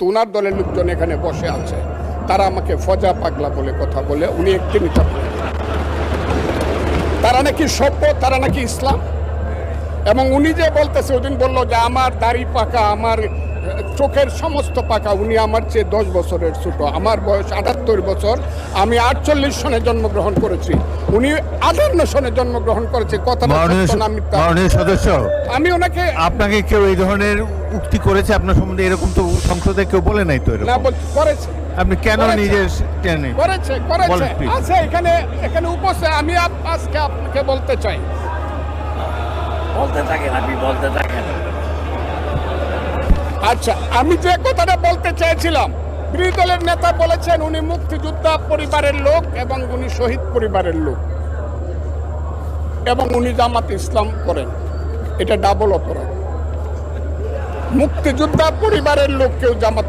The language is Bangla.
কিন্তু উনার দলের লোকজন এখানে বসে আছে, তারা আমাকে ফজা পাগলা বলে কথা বলে, উনি একটি নেতা বলে। তারা নাকি সভ্য, তারা নাকি ইসলাম। এবং উনি যে বলতেছে, ওদিন বললো যে আমার দাড়ি পাকা, আমার চোখের সমস্ত পাকা, উনি আমার চেয়ে 10 বছরের ছোট। আমার বয়স 78 বছর, আমি 48 সনে জন্মগ্রহণ করেছি, উনি 58 সনে জন্মগ্রহণ করেছে। কথাটা সত্য না মিথ্যা? মাননীয় সদস্য, আমি ওনাকে আপনাকে কেউ এই ধরনের উক্তি করেছে আপনার সম্বন্ধে? এরকম তো সংসদে কেউ বলে নাই তো না এরকম। করেছে, আপনি কেন করেছে। নিজে টেনে করেছে বলেন, please। আছে এখানে উপস্থিত। আমি আজকে আপনাকে বলতে চাই, বলতে থাকেন, আপনি বলতে থাকেন। আচ্ছা, আমি যে কথাটা বলতে চেয়েছিলাম, বিরোধী দলের নেতা বলেছেন উনি মুক্তিযোদ্ধা পরিবারের লোক এবং উনি শহীদ পরিবারের লোক এবং উনি জামাত ইসলাম করেন। এটা ডাবল অপরাধ। মুক্তিযোদ্ধা পরিবারের লোক কেউ জামাত